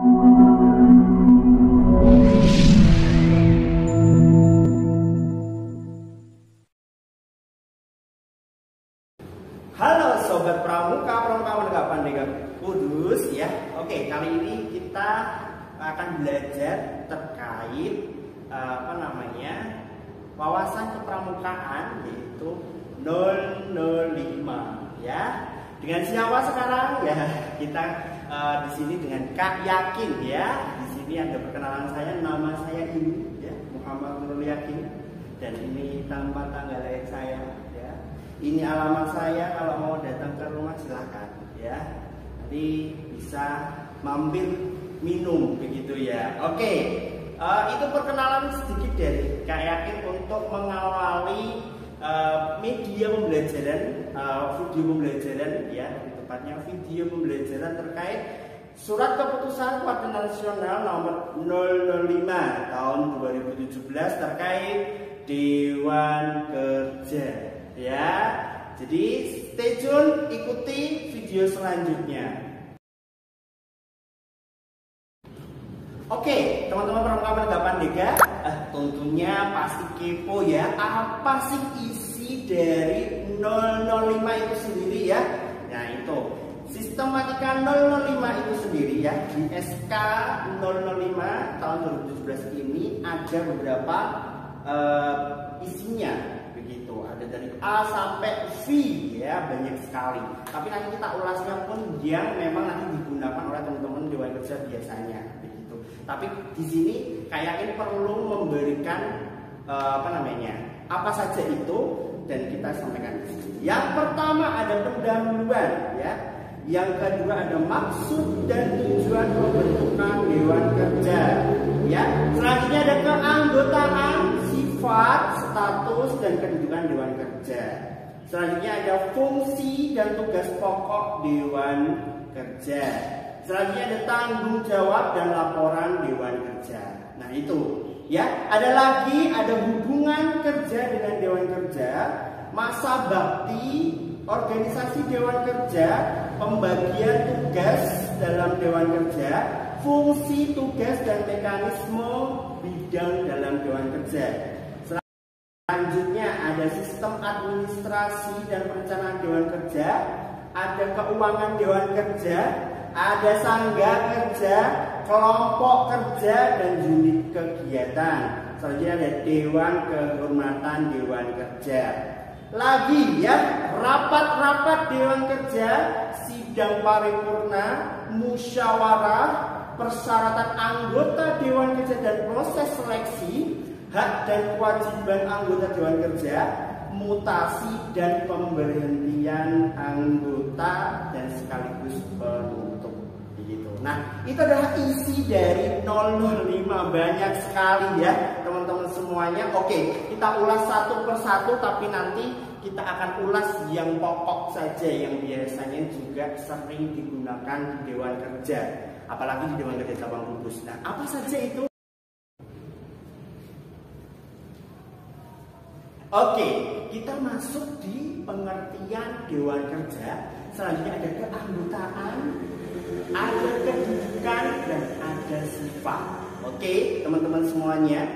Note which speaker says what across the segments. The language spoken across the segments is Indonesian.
Speaker 1: Halo Sobat Pramuka, Pramuka Pandega Kudus ya. Oke, kali ini kita akan belajar terkait wawasan kepramukaan, yaitu 005 ya. Dengan siapa sekarang ya? Kita di sini dengan Kak Yakin ya. Di sini ada perkenalan saya, nama saya ini ya, Muhammad Nurul Yakin, dan ini tanpa tanggal lahir saya ya. Ini alamat saya, kalau mau datang ke rumah silahkan ya. Nanti bisa mampir minum begitu ya. Oke, itu perkenalan sedikit dari Kak Yakin untuk mengawali media pembelajaran, video pembelajaran ya, tepatnya video pembelajaran terkait Surat Keputusan Partai Nasional nomor 005 tahun 2017 terkait Dewan Kerja ya. Jadi stay tune, ikuti video selanjutnya. Oke, teman-teman Pramuka Pandega, tentunya pasti kepo ya, apa sih isi dari 005 itu sendiri ya. Nah itu sistematika 005 itu sendiri ya, di SK 005 tahun 2017 ini ada beberapa isinya begitu. Ada dari A sampai V ya, banyak sekali. Tapi nanti kita ulasnya pun yang memang nanti digunakan oleh teman-teman Dewan Kerja biasanya begitu. Tapi di sini kayaknya perlu memberikan apa saja itu, dan kita sampaikan di sini. Yang pertama ada pendahuluan ya. Yang kedua ada maksud dan tujuan pembentukan Dewan Kerja ya. Selanjutnya ada keanggotaan, sifat, status, dan kedudukan Dewan Kerja. Selanjutnya ada fungsi dan tugas pokok Dewan Kerja. Selanjutnya ada tanggung jawab dan laporan Dewan Kerja. Nah itu ya. Ada lagi, ada hubungan kerja dengan Dewan Kerja, masa bakti organisasi Dewan Kerja, pembagian tugas dalam Dewan Kerja, fungsi, tugas, dan mekanisme bidang dalam Dewan Kerja. Selanjutnya ada sistem administrasi dan perencanaan Dewan Kerja, ada keuangan Dewan Kerja, ada sangga kerja, kelompok kerja, dan unit kegiatan. Selanjutnya ada Dewan Kehormatan Dewan Kerja. Lagi ya, rapat-rapat Dewan Kerja, sidang paripurna, musyawarah, persyaratan anggota Dewan Kerja dan proses seleksi, hak dan kewajiban anggota Dewan Kerja, mutasi dan pemberhentian anggota, dan sekaligus penutup begitu. Nah, itu adalah isi dari 005, banyak sekali ya teman-teman semuanya. Oke, kita ulas satu persatu, tapi nanti kita akan ulas yang pokok saja, yang biasanya juga sering digunakan di Dewan Kerja, apalagi di Dewan Kerja Cabang Kudus. Nah, apa saja itu? Oke, kita masuk di pengertian Dewan Kerja. Selanjutnya ada keanggotaan, ada kedudukan, dan ada sifat. Oke, teman-teman semuanya.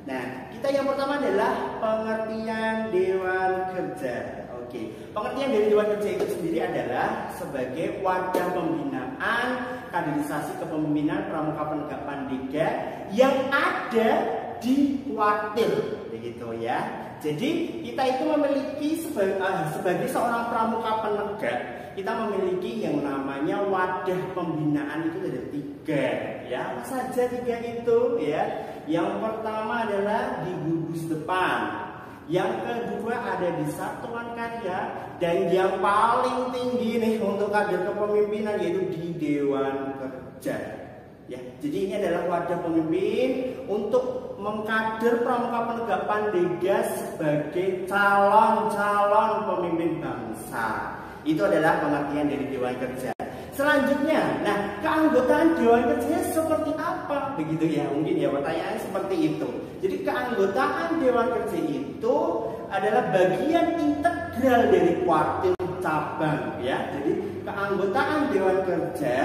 Speaker 1: Nah, kita yang pertama adalah pengertian Dewan Kerja. Oke, pengertian dari Dewan Kerja itu sendiri adalah sebagai wadah pembinaan, kaderisasi kepemimpinan Pramuka Penegak Pandega yang ada di Kuartil, begitu ya. Jadi kita itu memiliki sebagai seorang pramuka penegak, kita memiliki yang namanya wadah pembinaan. Itu ada 3 ya. Apa saja 3 itu ya? Yang pertama adalah di gugus depan, yang kedua ada di Satuan Karya, dan yang paling tinggi nih untuk kader kepemimpinan yaitu di Dewan Kerja. Ya, jadi ini adalah wadah pemimpin untuk mengkader Pramuka Penegak Pandega sebagai calon-calon pemimpin bangsa. Itu adalah pengertian dari Dewan Kerja. Selanjutnya, nah, keanggotaan Dewan Kerja seperti apa? Begitu ya, mungkin ya pertanyaannya seperti itu. Jadi keanggotaan Dewan Kerja itu adalah bagian integral dari Kuartil cabang ya. Jadi keanggotaan Dewan Kerja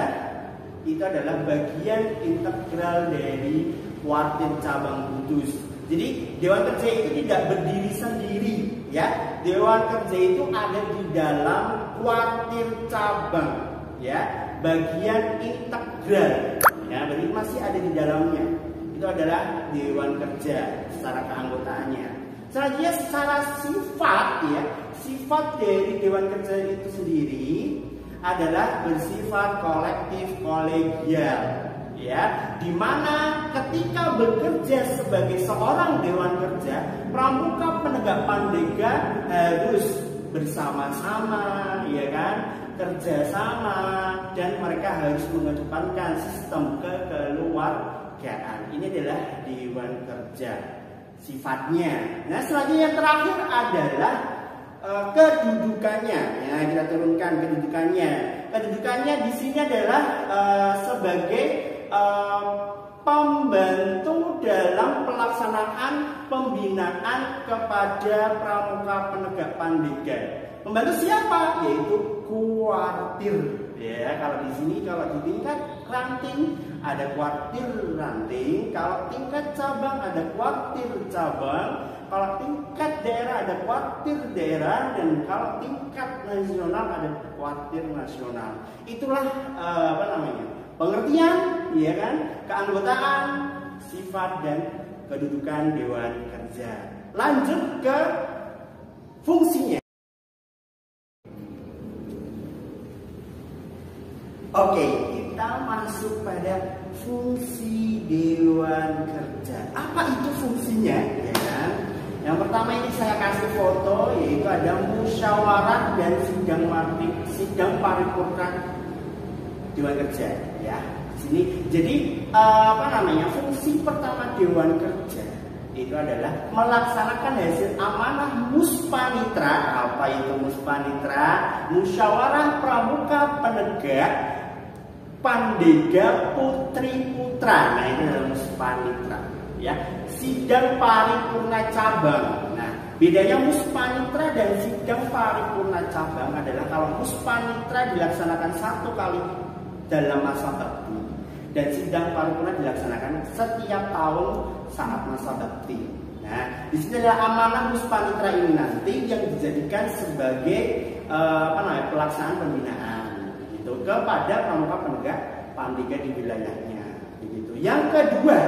Speaker 1: itu adalah bagian integral dari Kuartir Cabang Kudus. Jadi Dewan Kerja itu tidak berdiri sendiri, ya. Dewan Kerja itu ada di dalam Kuartir Cabang, ya, bagian integral, ya, berarti masih ada di dalamnya. Itu adalah Dewan Kerja secara keanggotaannya. Selanjutnya secara sifat, ya, sifat dari Dewan Kerja itu sendiri adalah bersifat kolektif kolegial, ya, dimana ketika bekerja sebagai seorang Dewan Kerja, pramuka penegak pandega harus bersama-sama, ya kan, kerjasama, dan mereka harus mengedepankan sistem kekeluargaan. Ini adalah Dewan Kerja sifatnya. Nah, selanjutnya yang terakhir adalah kedudukannya. Ya, kita turunkan kedudukannya. Kedudukannya di sini adalah sebagai pembantu dalam pelaksanaan pembinaan kepada pramuka penegak pandega. Pembantu siapa? Yaitu kuartir. Ya, kalau di sini, kalau di tingkat ranting ada kuartir ranting, kalau tingkat cabang ada kuartir cabang, kalau tingkat daerah ada kuartir daerah, dan kalau tingkat nasional ada kuartir nasional. Itulah pengertian, ya kan, keanggotaan, sifat dan kedudukan Dewan Kerja. Lanjut ke fungsinya. Oke, kita masuk pada fungsi Dewan Kerja. Apa itu fungsinya? Ya kan? Yang pertama ini saya kasih foto, yaitu ada musyawarah dan sidang paripurna Dewan Kerja. Ya, sini. Jadi fungsi pertama Dewan Kerja itu adalah melaksanakan hasil amanah Muspanitra. Apa itu Muspanitra? Musyawarah Pramuka Penegak Pandega Putri Putra. Nah, itu adalah Muspanitra, ya. Sidang paripurna cabang. Nah, bedanya Muspanitra dan sidang paripurna cabang adalah kalau Muspanitra dilaksanakan 1 kali dalam masa bakti, dan sidang paripurna dilaksanakan setiap tahun saat masa bakti. Nah, di sini adalah amanah Muspanitra ini nanti yang dijadikan sebagai pelaksanaan pembinaan gitu kepada pramuka penegak pandega di wilayahnya. Begitu. Yang kedua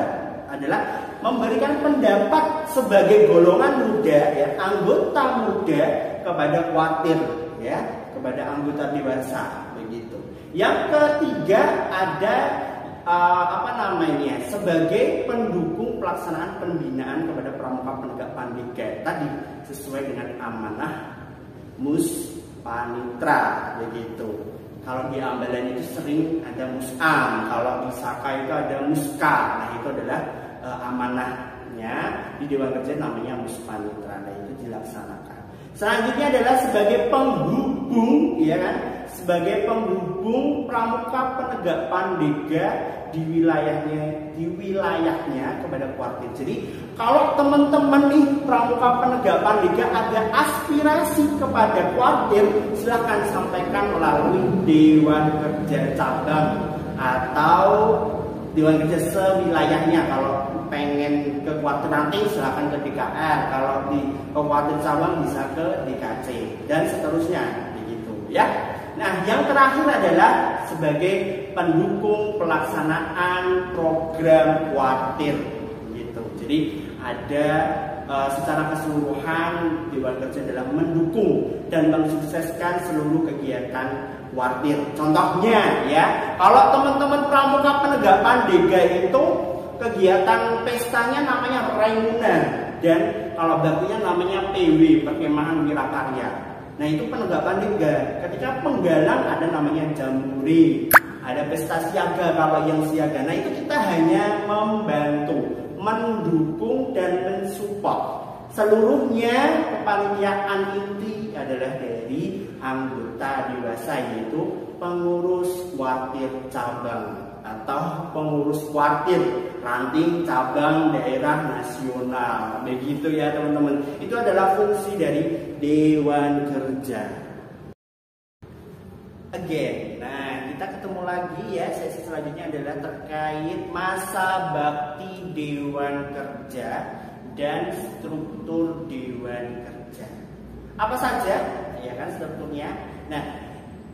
Speaker 1: adalah memberikan pendapat sebagai golongan muda, ya, anggota muda kepada kuartir, ya, kepada anggota dewasa. Begitu. Yang ketiga ada sebagai pendukung pelaksanaan pembinaan kepada pramuka penegak pandega tadi sesuai dengan amanah Muspanitra. Begitu. Kalau di Ambalan itu sering ada musam, kalau di Saka itu ada muska. Nah, itu adalah amanahnya di Dewan Kerja, namanya Muspanitra. Nah, itu dilaksanakan. Selanjutnya adalah sebagai penghubung, ya kan, sebagai penghubung pramuka penegak pandega di wilayahnya kepada kuartir. Jadi kalau teman-teman nih pramuka penegak pandega ada aspirasi kepada kuartir, silahkan sampaikan melalui Dewan Kerja cabang atau Dewan Kerja sewilayahnya. Kalau pengen ke kuartir ranting silahkan ke DKR, kalau di kuartir cabang bisa ke DKC dan seterusnya, begitu, ya. Nah, yang terakhir adalah sebagai pendukung pelaksanaan program kuartir, gitu. Jadi ada secara keseluruhan Dewan Kerja dalam mendukung dan mensukseskan seluruh kegiatan kuartir. Contohnya, ya, kalau teman-teman pramuka penegak pandega itu kegiatan pestanya namanya Raimuna, dan kalau baktinya namanya PW, Perkemahan Wirakarya. Nah, itu penegak pandega. Ketika penggalang ada namanya jambore, ada pesta siaga kalau yang siaga. Nah, itu kita hanya membantu, mendukung dan mensupport. Seluruhnya kepanitiaan inti adalah dari anggota dewasa, yaitu pengurus kuartir cabang atau pengurus kuartir ranting cabang daerah nasional. Begitu ya teman-teman. Itu adalah fungsi dari Dewan Kerja. Again, nah kita ketemu lagi ya, sesi selanjutnya adalah terkait masa bakti Dewan Kerja dan struktur Dewan Kerja. Apa saja ya kan strukturnya? Nah,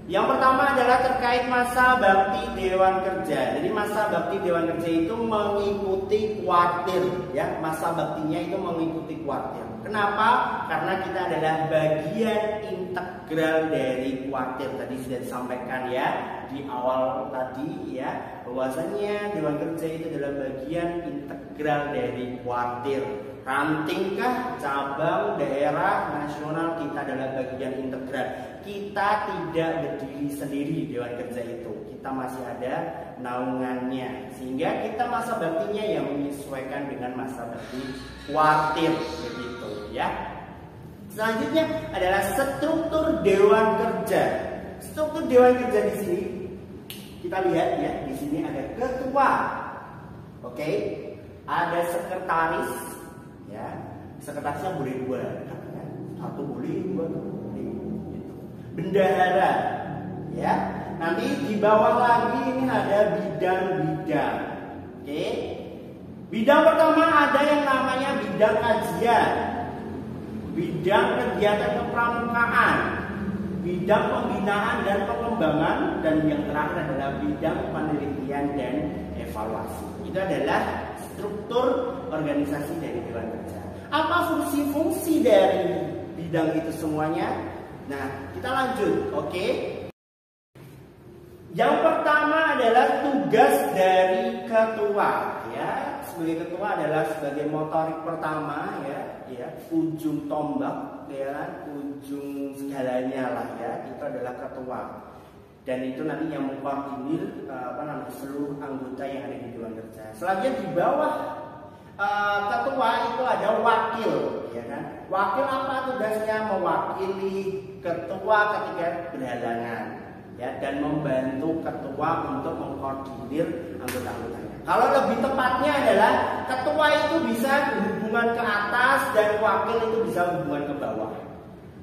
Speaker 1: yang pertama adalah terkait masa bakti Dewan Kerja. Jadi masa bakti Dewan Kerja itu mengikuti kuartil ya, masa baktinya itu mengikuti kuartil. Kenapa? Karena kita adalah bagian integral dari kuartil. Tadi sudah disampaikan ya di awal tadi ya, bahwasanya Dewan Kerja itu adalah bagian integral dari kuartil. Rantingkah, cabang, daerah, nasional, kita adalah bagian integral. Kita tidak berdiri sendiri Dewan Kerja itu. Kita masih ada naungannya. Sehingga kita masa baktinya yang menyesuaikan dengan masa bakti kuartil begitu ya. Selanjutnya adalah struktur Dewan Kerja. Struktur Dewan Kerja di sini kita lihat ya, di sini ada ketua. Oke. Ada sekretaris ya. Sekretarisnya boleh dua, ya. Satu boleh, dua boleh gitu. Bendahara ya. Nanti di bawah lagi ini ada bidang-bidang. Oke. Bidang pertama ada yang namanya bidang kajian, bidang kegiatan kepramukaan, bidang pembinaan dan pengembangan, dan yang terakhir adalah bidang penelitian dan evaluasi. Itu adalah struktur organisasi dari Dewan Kerja. Apa fungsi-fungsi dari bidang itu semuanya? Nah, kita lanjut, oke? Yang pertama adalah tugas dari ketua, ya. Sebagai ketua adalah sebagai motorik pertama, ya, ujung tombak, ya, ujung segalanya lah, ya. Itu adalah ketua. Dan itu nanti yang mengkoordinir seluruh anggota yang ada di Dewan Kerja. Selanjutnya di bawah ketua itu ada wakil, ya kan? Wakil apa tugasnya? Mewakili ketua ketika berhalangan, ya, dan membantu ketua untuk mengkoordinir anggota-anggotanya. Kalau lebih tepatnya adalah ketua itu bisa berhubungan ke atas dan wakil itu bisa berhubungan ke bawah.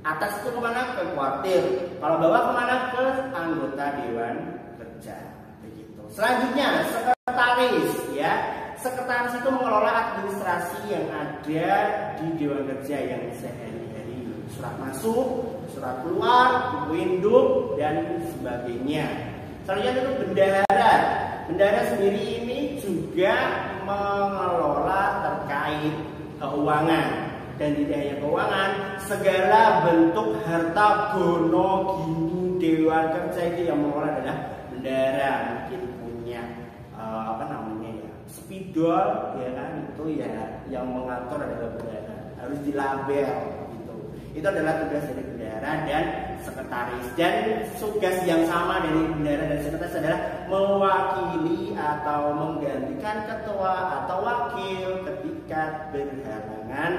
Speaker 1: Atas itu kemana? Ke kuartil. Kalau bawah kemana? Ke anggota Dewan Kerja. Begitu. Selanjutnya sekretaris, ya. Sekretaris itu mengelola administrasi yang ada di Dewan Kerja yang sehari-hari, surat masuk, surat keluar, buku induk dan sebagainya. Selanjutnya itu bendahara. Bendahara sendiri ini juga mengelola terkait keuangan. Dan tidak hanya keuangan, segala bentuk harta gono gini Dewan Kerja itu yang mengelola adalah bendahara. Mungkin punya spidol, ya kan, itu ya yang mengatur adalah bendahara, harus dilabel gitu. Itu adalah tugas dari bendahara dan sekretaris. Dan tugas yang sama dari bendahara dan sekretaris adalah mewakili atau menggantikan ketua atau wakil ketika berhalangan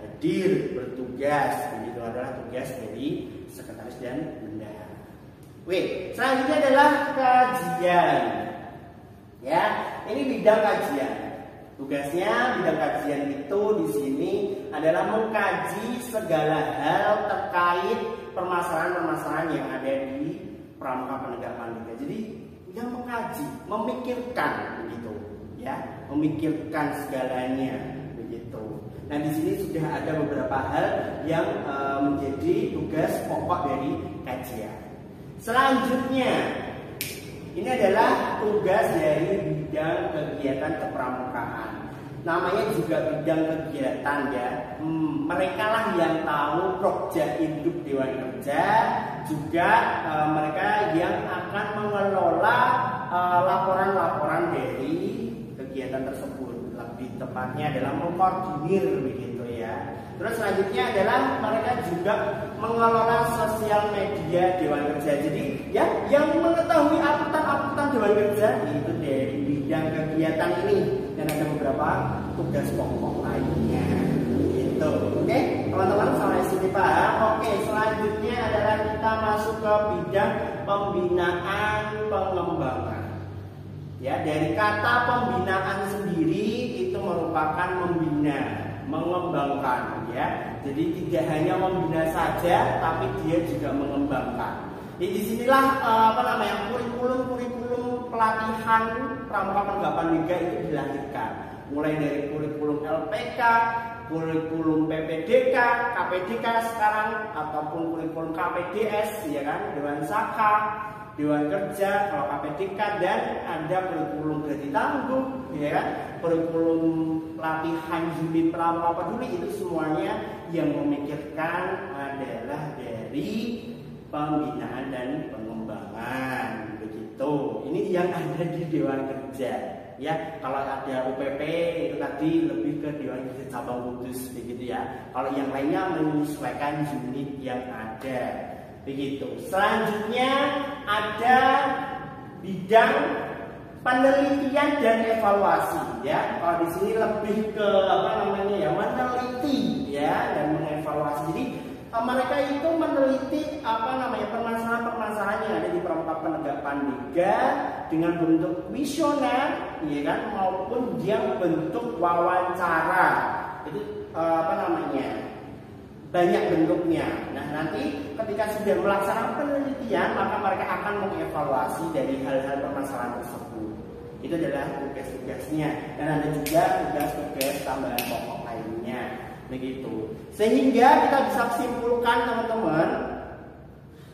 Speaker 1: hadir bertugas. Begitu adalah tugas dari sekretaris dan bendahara. Selanjutnya adalah kajian. Ya, ini bidang kajian. Tugasnya bidang kajian itu di sini adalah mengkaji segala hal terkait permasalahan-permasalahan yang ada di pramuka penegak pandega. Jadi yang mengkaji, memikirkan begitu, ya, memikirkan segalanya begitu. Nah, di sini sudah ada beberapa hal yang menjadi tugas pokok dari kajian. Selanjutnya, ini adalah tugas dari bidang kegiatan kepramukaan. Namanya juga bidang kegiatan, ya. Mereka lah yang tahu Prokja Induk Dewan Kerja, juga mereka yang akan mengelola laporan-laporan dari kegiatan tersebut. Lebih tepatnya adalah mengkoordinir begitu, ya. Terus selanjutnya adalah mereka juga mengelola sosial media Dewan Kerja. Jadi ya, yang mengetahui update-update Dewan Kerja itu dari bidang kegiatan ini. Dan ada beberapa tugas pokok lainnya. Gitu. Oke, teman-teman sampai sini paham? Oke, selanjutnya adalah kita masuk ke bidang pembinaan pengembangan. Ya, dari kata pembinaan sendiri itu merupakan membina, mengembangkan, ya. Jadi tidak hanya membina saja, tapi dia juga mengembangkan. Jadi disinilah kurikulum pelatihan pramuka penerapan liga itu dilahirkan, mulai dari kurikulum LPK, kurikulum PPDK, KPDK sekarang, ataupun kurikulum KPDS, ya kan, Dewan Saka, Dewan Kerja, kalau KPDK, dan ada kurikulum gaji tangguh, ya kan, kurikulum pelatihan unit pramuka peduli. Itu semuanya yang memikirkan adalah dari pembinaan dan pengembangan, begitu. Ini yang ada di Dewan Kerja. Ya, kalau ada UPP itu tadi lebih ke Dewan Kerja Cabang Kudus, begitu ya. Kalau yang lainnya menyesuaikan unit yang ada, begitu. Selanjutnya ada bidang penelitian dan evaluasi, ya. Kalau di sini lebih ke apa namanya ya, meneliti ya dan mengevaluasi. Jadi mereka itu meneliti apa namanya permasalahan-permasalahan yang ada di pramuka penegakan liga dengan bentuk kuesioner, ya kan, maupun yang bentuk wawancara. Itu apa namanya, banyak bentuknya. Nah, nanti ketika sudah melaksanakan penelitian, maka mereka akan mengevaluasi dari hal-hal permasalahan tersebut. Itu adalah tugas-tugasnya, dan ada juga tugas-tugas tambahan pokok lainnya, begitu. Sehingga kita bisa simpulkan, teman-teman,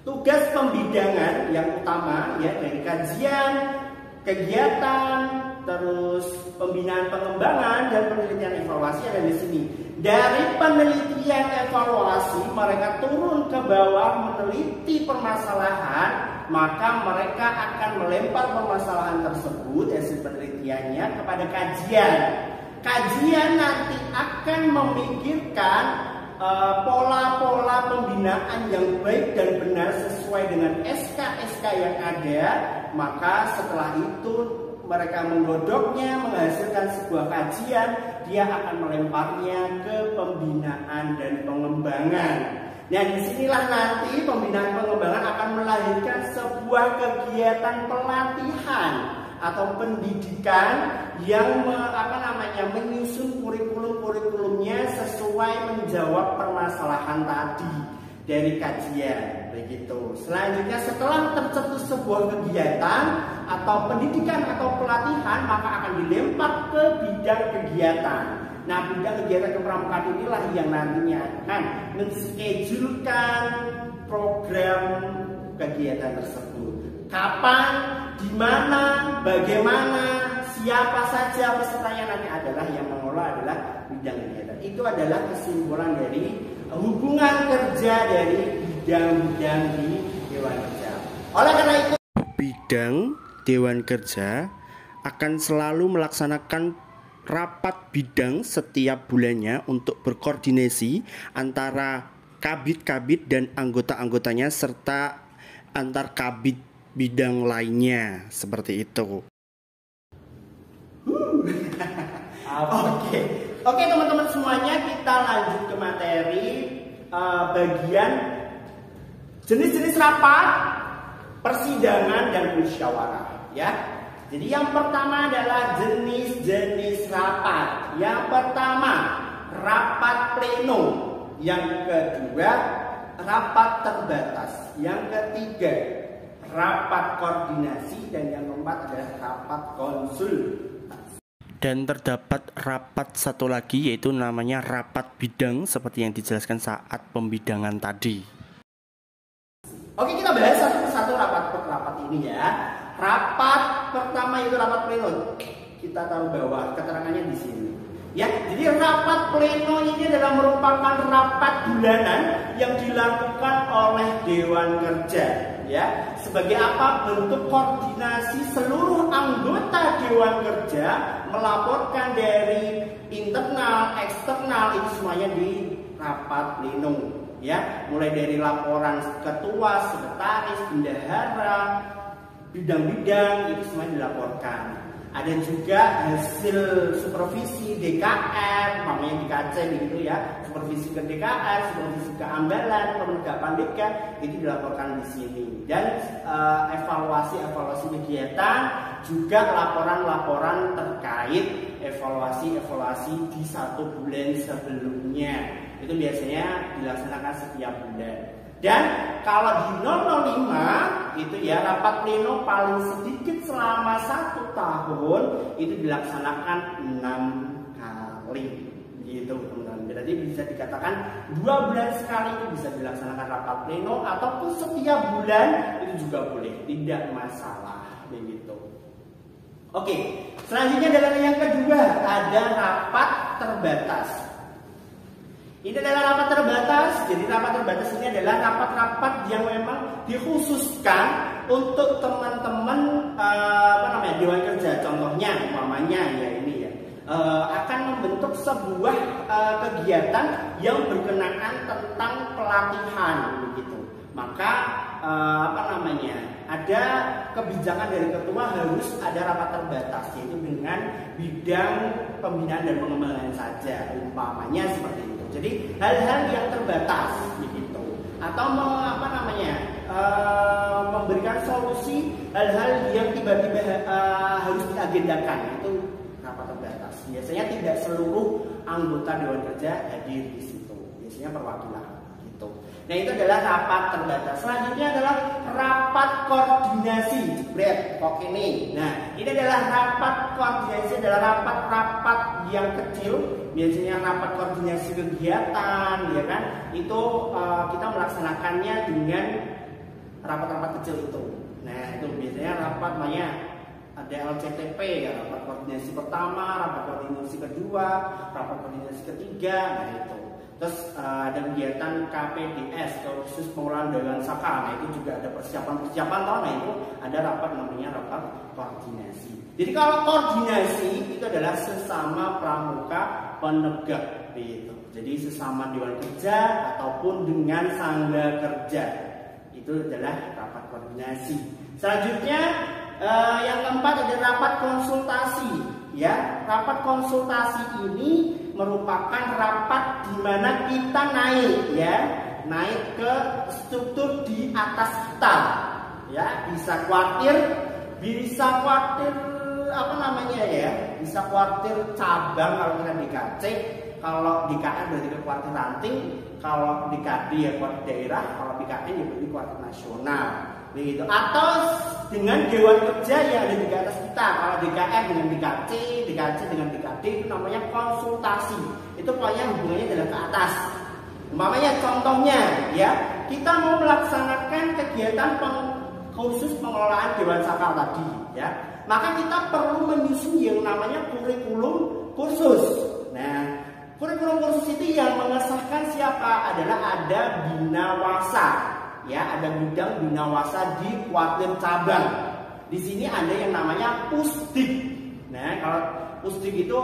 Speaker 1: tugas pembidangan yang utama ya dari kajian, kegiatan, terus pembinaan pengembangan dan penelitian evaluasi ada di sini. Dari penelitian evaluasi mereka turun ke bawah meneliti permasalahan, maka mereka akan melempar permasalahan tersebut hasil penelitiannya kepada kajian. Kajian nanti akan memikirkan pola-pola pembinaan yang baik dan benar sesuai dengan SK-SK yang ada. Maka setelah itu mereka menggodoknya, menghasilkan sebuah kajian, dia akan melemparnya ke pembinaan dan pengembangan. Nah, disinilah nanti pembinaan pengembangan akan melahirkan sebuah kegiatan pelatihan atau pendidikan yang menyusun kurikulum-kurikulumnya sesuai menjawab permasalahan tadi dari kajian, begitu. Selanjutnya setelah tercetus sebuah kegiatan atau pendidikan atau pelatihan, maka akan dilempar ke bidang kegiatan. Nah, bidang kegiatan kepramukaan inilah yang nantinya akan menschedulkan program kegiatan tersebut. Kapan, di mana, bagaimana, siapa saja pesertanya nanti adalah yang mengelola adalah bidang kegiatan. Itu adalah kesimpulan dari hubungan kerja dari bidang-bidang di Dewan Kerja. Oleh karena itu, bidang Dewan Kerja akan selalu melaksanakan rapat bidang setiap bulannya untuk berkoordinasi antara kabid-kabid dan anggota-anggotanya serta antar kabid bidang lainnya, seperti itu. Oke teman-teman semuanya, kita lanjut ke materi bagian jenis-jenis rapat, persidangan dan musyawarah, ya. Jadi yang pertama adalah jenis-jenis rapat. Yang pertama, rapat pleno. Yang kedua, rapat terbatas. Yang ketiga, rapat koordinasi. Dan yang keempat adalah rapat konsul. Dan terdapat rapat satu lagi, yaitu namanya rapat bidang, seperti yang dijelaskan saat pembidangan tadi. Oke, kita bahas satu persatu rapat ini ya. Rapat pertama itu rapat pleno. Kita tahu bahwa keterangannya di sini. Ya, jadi rapat pleno ini adalah merupakan rapat bulanan yang dilakukan oleh Dewan Kerja. Ya, sebagai apa? Bentuk koordinasi seluruh anggota Dewan Kerja melaporkan dari internal, eksternal, itu semuanya di rapat pleno. Ya, mulai dari laporan ketua, sekretaris, bendahara, bidang-bidang itu semuanya dilaporkan. Ada juga hasil supervisi DKR, namanya di KC begitu ya, supervisi ke DKR, supervisi ke ambalan, penegakan liga, itu dilaporkan di sini. Dan evaluasi kegiatan, juga laporan-laporan terkait evaluasi di 1 bulan sebelumnya. Itu biasanya dilaksanakan setiap bulan. Dan kalau di 005 itu ya rapat pleno paling sedikit selama 1 tahun itu dilaksanakan 6 kali gitu teman-teman. Berarti bisa dikatakan 2 bulan sekali itu bisa dilaksanakan rapat pleno ataupun setiap bulan itu juga boleh, tidak masalah begitu. Oke, selanjutnya adalah yang kedua, ada rapat terbatas. Ini adalah rapat terbatas. Jadi rapat terbatas ini adalah rapat-rapat yang memang dikhususkan untuk teman-teman dewan kerja. Contohnya, umpamanya ya ini ya akan membentuk sebuah kegiatan yang berkenaan tentang pelatihan begitu. Maka ada kebijakan dari ketua harus ada rapat terbatas, yaitu dengan bidang pembinaan dan pengembangan saja, umpamanya seperti itu. Jadi hal-hal yang terbatas begitu, atau memberikan solusi hal-hal yang tiba-tiba harus diagendakan, itu rapat terbatas. Biasanya tidak seluruh anggota dewan kerja hadir di situ, biasanya perwakilan. Nah, itu adalah rapat terbatas. Selanjutnya adalah rapat koordinasi. Jebret, kok ini. Nah, ini adalah rapat koordinasi, adalah rapat-rapat yang kecil. Biasanya rapat koordinasi kegiatan, ya kan? Itu kita melaksanakannya dengan rapat-rapat kecil itu. Nah, itu biasanya rapat ada LCTP, ya, rapat koordinasi pertama, rapat koordinasi kedua, rapat koordinasi ketiga. Nah, itu. Terus ada kegiatan KPDS, khusus pengelolaan dagangan saka. Nah, itu juga ada persiapan tahun. Nah, itu ada rapat namanya rapat koordinasi. Jadi kalau koordinasi itu adalah sesama pramuka penegak gitu. Jadi sesama dewan kerja ataupun dengan sangga kerja. Itu adalah rapat koordinasi. Selanjutnya yang keempat ada rapat konsultasi. Ya, rapat konsultasi ini merupakan rapat di mana kita naik ke struktur di atas kita, ya, bisa kuartir bisa kuartir cabang kalau kita di KC, kalau di KN berarti ke kuartir ranting, kalau di KD ya kuartir daerah, kalau di KN ya berarti kuartir nasional. Begitu. Atau dengan dewan kerja yang ada di atas kita. Kalau DKM dengan DKC, DKC dengan DKD itu namanya konsultasi. Itu pokoknya hubungannya adalah ke atas. Umpamanya contohnya ya, kita mau melaksanakan kegiatan khusus pengelolaan dewan sakal tadi ya. Maka kita perlu menyusun yang namanya kurikulum kursus. Nah, kurikulum kursus itu yang mengesahkan siapa? Adalah ada binawasa. Ya, ada bidang binawasa di kuartir cabang. Di sini ada yang namanya pusdik. Nah, kalau pusdik itu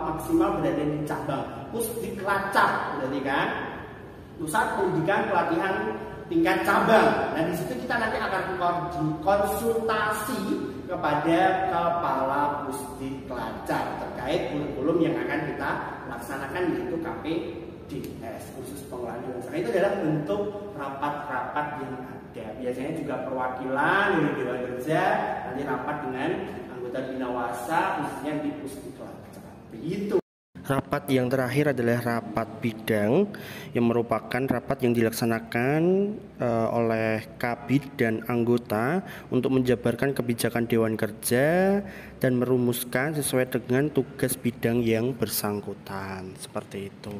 Speaker 1: maksimal berada di cabang. Pusdik Lacak, berarti kan pusat pendidikan pelatihan tingkat cabang. Nah, di situ kita nanti akan konsultasi kepada kepala pusdik Lacak terkait kurikulum yang akan kita laksanakan, yaitu KPDS, khusus pengelolaan dewan saka. Itu adalah bentuk rapat-rapat yang ada. Biasanya juga perwakilan dari dewan kerja nanti rapat dengan anggota binawasa, khususnya di pusdik Lacak. Begitu.
Speaker 2: Rapat yang terakhir adalah rapat bidang, yang merupakan rapat yang dilaksanakan oleh kabid dan anggota untuk menjabarkan kebijakan dewan kerja dan merumuskan sesuai dengan tugas bidang yang bersangkutan. Seperti itu.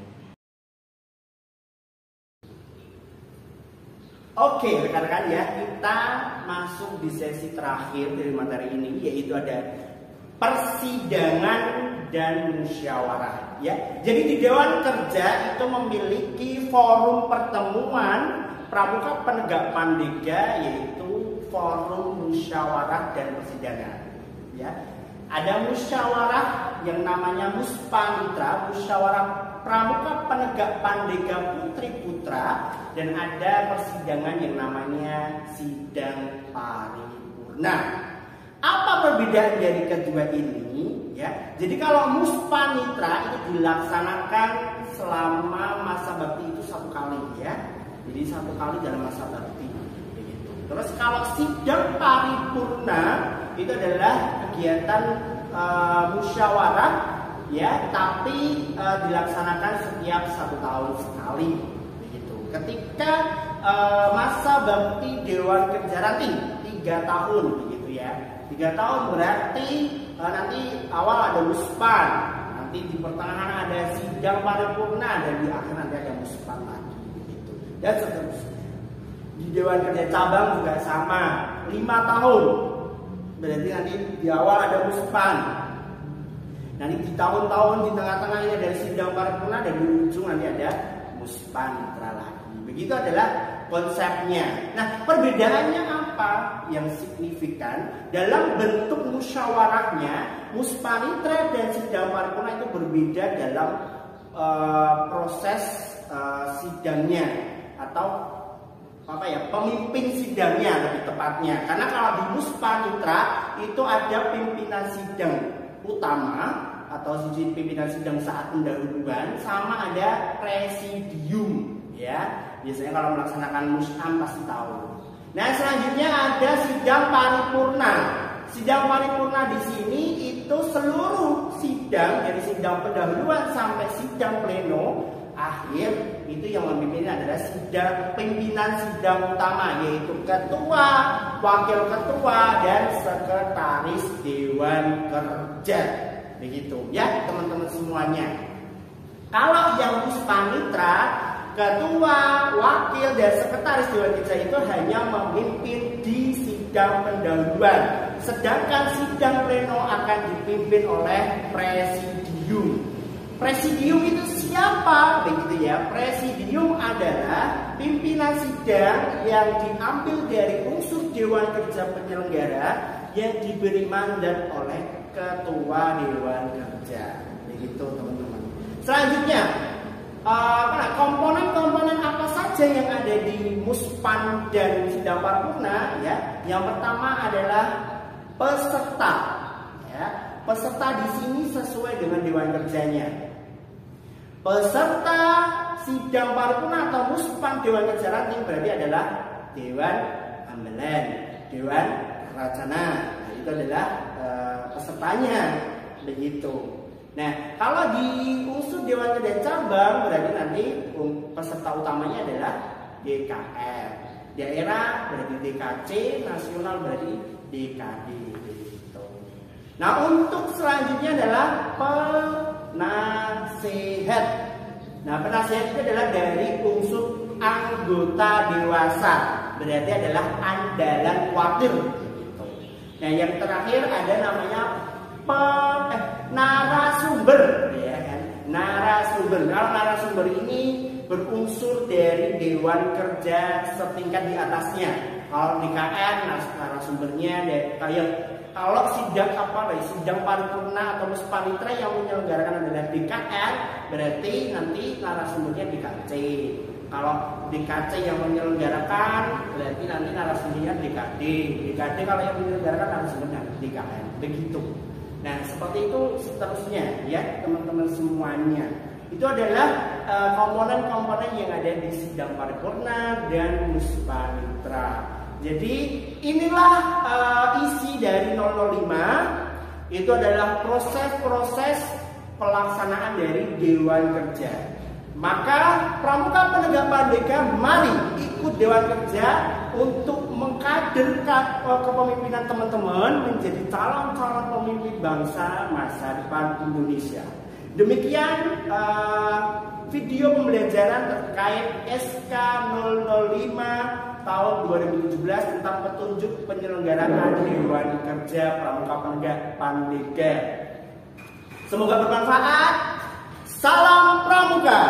Speaker 1: Oke, rekan-rekan ya, kita masuk di sesi terakhir dari materi ini, yaitu ada persidangan dan musyawarah ya. Jadi di dewan kerja itu memiliki forum pertemuan pramuka penegak pandega, yaitu forum musyawarah dan persidangan ya. Ada musyawarah yang namanya Muspanitra, musyawarah pramuka penegak pandega putri putra, dan ada persidangan yang namanya sidang paripurna. Apa perbedaan dari kedua ini? Ya, jadi kalau Muspanitra itu dilaksanakan selama masa bakti itu 1 kali ya. Jadi 1 kali dalam masa bakti. Begitu. Terus kalau sidang paripurna itu adalah kegiatan musyawarah ya, tapi dilaksanakan setiap 1 tahun sekali. Begitu. Ketika masa bakti Dewan Kerja Ranting 3 tahun begitu ya. 3 tahun berarti nanti awal ada muspan, nanti di pertengahan ada sidang paripurna, dan di akhir nanti ada muspan lagi begitu. Dan seterusnya. Di Dewan Kerja Cabang juga sama, 5 tahun. Berarti nanti di awal ada muspan. Nanti di tahun-tahun di tengah-tengah ini ada sidang paripurna, dan di ujung nanti ada muspan lagi. Begitu adalah konsepnya. Nah, perbedaannya apa yang signifikan? Dalam bentuk musyawarahnya, muspanitra dan sidang paripurna itu berbeda dalam proses sidangnya, atau pemimpin sidangnya lebih tepatnya. Karena kalau di muspanitra itu ada pimpinan sidang utama atau pimpinan sidang saat pendahuluan, sama ada presidium ya. Biasanya kalau melaksanakan musam pasti tahu. Nah, selanjutnya ada sidang paripurna. Sidang paripurna di sini itu seluruh sidang, dari sidang pendahuluan sampai sidang pleno akhir, itu yang memimpin adalah pimpinan sidang utama, yaitu ketua, wakil ketua, dan sekretaris Dewan Kerja. Begitu ya teman-teman semuanya. Kalau yang muspanitra, ketua, wakil, dan sekretaris Dewan Kerja itu hanya memimpin di sidang pendahuluan, sedangkan sidang pleno akan dipimpin oleh presidium. Presidium itu siapa? Begitu ya. Presidium adalah pimpinan sidang yang diambil dari unsur Dewan Kerja penyelenggara yang diberi mandat oleh ketua Dewan Kerja. Begitu teman-teman. Selanjutnya, komponen-komponen apa saja yang ada di muspan dan sidang paripurna ya? Yang pertama adalah peserta. Ya. Peserta di sini sesuai dengan Dewan Kerjanya. Peserta sidang paripurna atau muspan Dewan Kerja Ranting berarti adalah Dewan Ambelan, Dewan Racana. Nah, itu adalah pesertanya. Begitu. Nah, kalau di unsur Dewan Kerja Cabang berarti nanti peserta utamanya adalah DKR, daerah berarti DKC, nasional berarti DKD. Begitu. Nah, untuk selanjutnya adalah penasehat. Nah, penasehat itu adalah dari unsur anggota dewasa, berarti adalah andalan wakil. Gitu. Nah, yang terakhir ada namanya narasumber, ya kan? Narasumber. Kalau narasumber ini berunsur dari Dewan Kerja setingkat di atasnya. Kalau DKR, narasumbernya kalau sidang sidang paripurna atau muspanitra yang menyelenggarakan adalah DKR, berarti nanti narasumbernya DKC. Kalau DKC yang menyelenggarakan, berarti nanti narasumbernya DKD. DKD kalau yang menyelenggarakan narasumbernya DKN. Begitu. Nah, seperti itu seterusnya ya teman-teman semuanya. Itu adalah komponen-komponen yang ada di sidang paripurna dan muspanitra. Jadi inilah isi dari 005. Itu adalah proses-proses pelaksanaan dari Dewan Kerja. Maka Pramuka Penegak Pandega mari ikut Dewan Kerja untuk mengkader kepemimpinan teman-teman menjadi calon-calon pemimpin bangsa masa depan Indonesia. Demikian video pembelajaran terkait SK 005 tahun 2017 tentang petunjuk penyelenggaraan Dewan Kerja Pramuka Penegak Pandega. Semoga bermanfaat. Salam Pramuka.